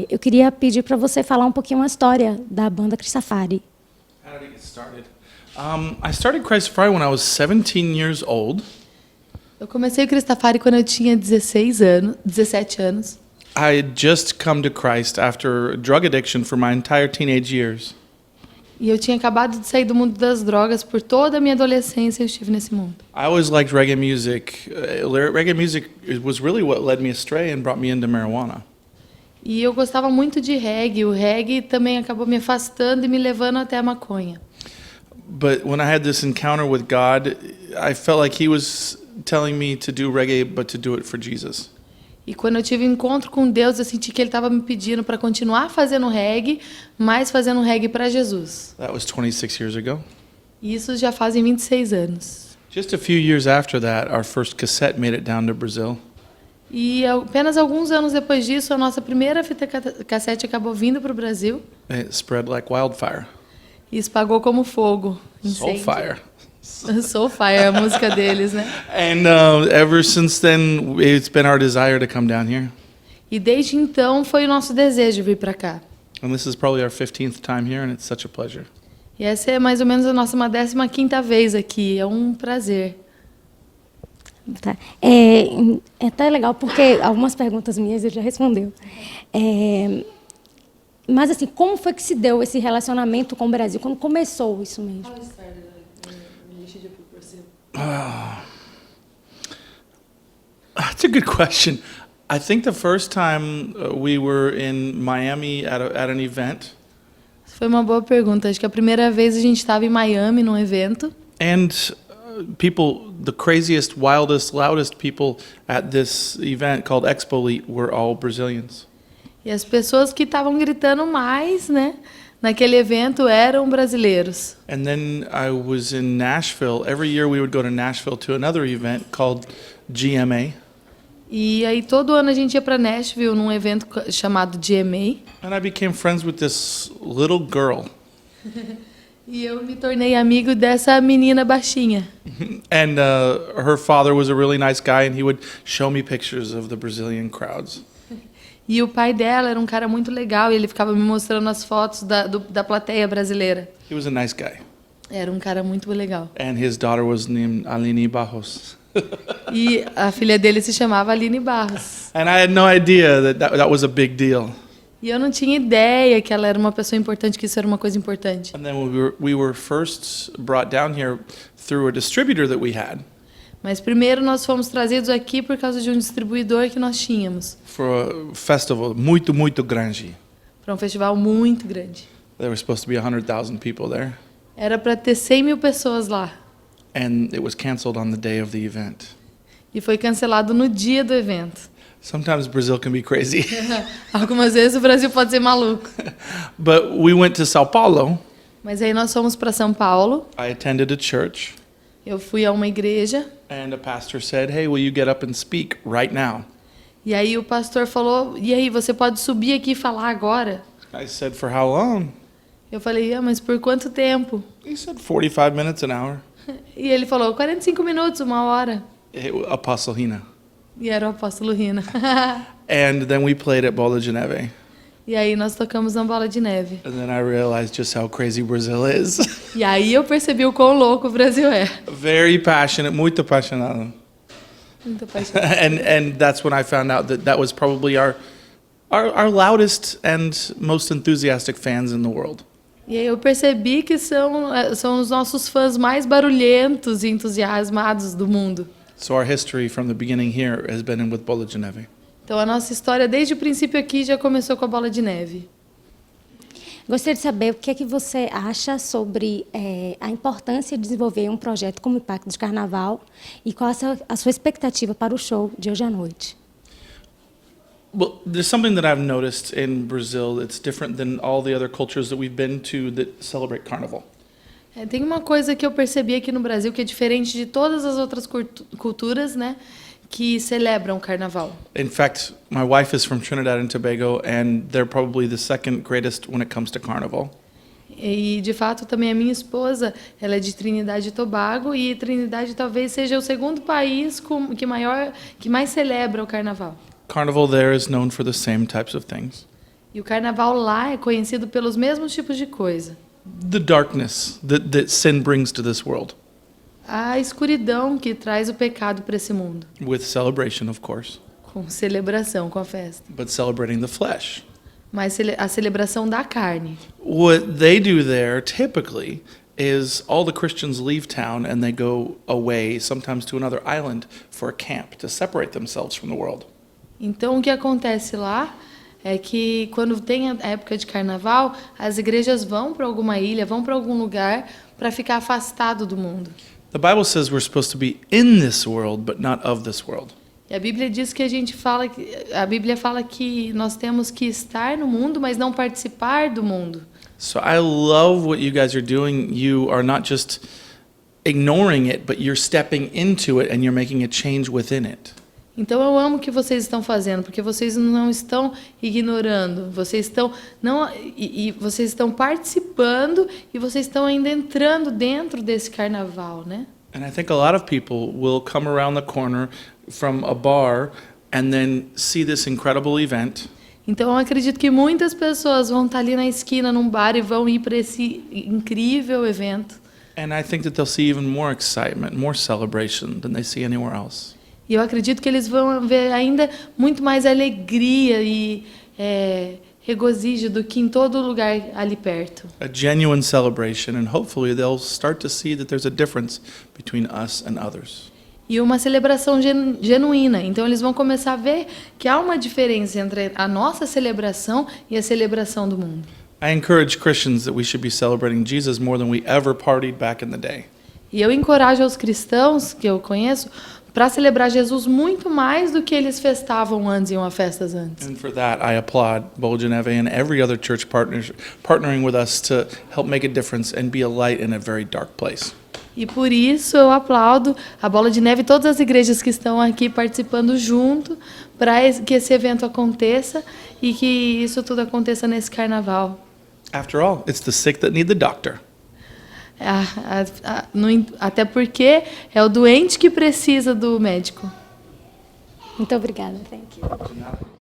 eu queria pedir para você falar um pouquinho a história da banda Christafari. How did it get started? I started Christafari when I was 17 years old. Eu comecei o Christafari quando eu tinha 17 anos. I had just come to Christ after drug addiction for my entire teenage years. E eu tinha acabado de sair do mundo das drogas. Por toda a minha adolescência eu estive nesse mundo. I always liked reggae music. Reggae music was really what led me astray and brought me into marijuana. E eu gostava muito de reggae. O reggae também acabou me afastando e me levando até a maconha. But when I had this encounter with God, I felt like He was telling me to do reggae, but to do it for Jesus. E quando eu tive um encontro com Deus, eu senti que Ele estava me pedindo para continuar fazendo reggae, mas fazendo reggae para Jesus. That was 26 years ago. E isso já fazem 26 anos. Just a few years after that, our first cassette made it down to Brazil. E apenas alguns anos depois disso, a nossa primeira fita cassete acabou vindo para o Brasil. It spread like wildfire. E espalhou como fogo. Soulfire. Soulfire, a música deles, né? And ever since then, it's been our desire to come down here. E desde então foi o nosso desejo vir para cá. And this is probably our 15th time here, and it's such a pleasure. E essa é mais ou menos a nossa 15ª vez aqui. É um prazer. Tá. É até legal porque algumas perguntas minhas ele já respondeu. Mas assim, como foi que se deu esse relacionamento com o Brasil? Quando começou isso mesmo? That's a good question. I think the first time we were in Miami at an event. Foi uma boa pergunta. Acho que a primeira vez a gente estava em Miami num evento. And people, the craziest, wildest, loudest people at this event called Expo Elite were all Brazilians. E as pessoas que estavam gritando mais, né, naquele evento eram brasileiros. And then I was in Nashville. Every year we would go to Nashville to another event called GMA. E aí todo ano a gente ia para Nashville num evento chamado GMA. And I became friends with this little girl. E eu me tornei amigo dessa menina baixinha. And her father was a really nice guy, and he would show me pictures of the Brazilian crowds. E o pai dela era um cara muito legal, e ele ficava me mostrando as fotos da plateia brasileira. He was a nice guy. Era um cara muito legal. And his daughter was named Aline Barros. E a filha dele se chamava Aline Barros. And I had no idea that was a big deal. E eu não tinha ideia que ela era uma pessoa importante, que isso era uma coisa importante. And then we were first brought down here through a distributor that we had. Mas primeiro nós fomos trazidos aqui por causa de um distribuidor que nós tínhamos. For a festival muito grande. Para um festival muito grande. There were supposed to be 100,000 people there. Era para ter 100.000 pessoas lá. And it was canceled on the day of the event. E foi cancelado no dia do evento. Sometimes Brazil can be crazy. Algumas vezes o Brasil pode ser maluco. But we went to São Paulo. Mas aí nós fomos para São Paulo. I attended a church. Eu fui a uma igreja. And a pastor said, "Hey, will you get up and speak right now?" E aí o pastor falou: "E aí, você pode subir aqui e falar agora?" I said, "For how long?" Eu falei: mas por quanto tempo?" He said, 45 minutes, an hour. E ele falou: 45 minutos, 1 hora. Apostle Hina. E era o apóstolo Rina. And then we played at Bola de Neve. E aí nós tocamos na Bola de Neve. And then I realized just how crazy Brazil is. E aí eu percebi o quão louco o Brasil é. Very passionate, muito apaixonado. Muito apaixonado. And that's when I found out that was probably our loudest and most enthusiastic fans in the world. E aí eu percebi que são os nossos fãs mais barulhentos e entusiasmados do mundo. So our history from the beginning here has been with Bola de Neve. Então a nossa história desde o princípio aqui já começou com a Bola de Neve. Gostaria de saber o que é que você acha sobre a importância de desenvolver um projeto como o Impacto de Carnaval e qual a sua expectativa para o show de hoje à noite. Well, there's something that I've noticed in Brazil that's different than all the other cultures that we've been to that celebrate Carnival. Tem uma coisa que eu percebi aqui no Brasil que é diferente de todas as outras culturas, né, que celebram o Carnaval. In fact, my wife is from Trinidad and Tobago, and they're probably the second greatest when it comes to Carnival. E, de fato, também a minha esposa, ela é de Trinidade e Tobago, e Trinidade talvez seja o segundo país que mais celebra o Carnaval. Carnival there is known for the same types of things. E o carnaval lá é conhecido pelos mesmos tipos de coisa. The darkness that sin brings to this world, A escuridão que traz o pecado para esse mundo. with celebration, of course, Com celebração, com a festa. but celebrating the flesh. Mas a celebração da carne. What they do there typically is all the Christians leave town and they go away, sometimes to another island, for a camp to separate themselves from the world. Então, o que acontece lá é que, quando tem a época de carnaval, as igrejas vão para alguma ilha, vão para algum lugar para ficar afastado do mundo. The Bible says we're supposed to be in this world, but not of this world. E a Bíblia diz que a Bíblia fala que nós temos que estar no mundo, mas não participar do mundo. So I love what you guys are doing. You are not just ignoring it, but you're stepping into it and you're making a change within it. Então eu amo o que vocês estão fazendo, porque vocês não estão ignorando, vocês estão vocês estão participando e vocês estão ainda entrando dentro desse carnaval, né? And I think a lot of people will come around the corner from a bar and then see this incredible event. Então eu acredito que muitas pessoas vão estar ali na esquina num bar e vão ir para esse incrível evento. And I think that they'll see even more excitement, more celebration than they see anywhere else. E eu acredito que eles vão ver ainda muito mais alegria e regozijo do que em todo lugar ali perto. A genuine celebration, and hopefully they'll start to see that there's a difference between us and others. E uma celebração genuína. Então eles vão começar a ver que há uma diferença entre a nossa celebração e a celebração do mundo. I encourage Christians that we should be celebrating Jesus more than we ever partied back in the day. E eu encorajo os cristãos que eu conheço para celebrar Jesus muito mais do que eles festavam antes, iam a festas antes. And for that, I applaud Boljaneve and every other church partnering with us to help make a difference and be a light in a very dark place. E por isso eu aplaudo a Bola de Neve e todas as igrejas que estão aqui participando junto para que esse evento aconteça e que isso tudo aconteça nesse carnaval. After all, it's the sick that need the doctor. Até porque é o doente que precisa do médico. Muito obrigada. Thank you.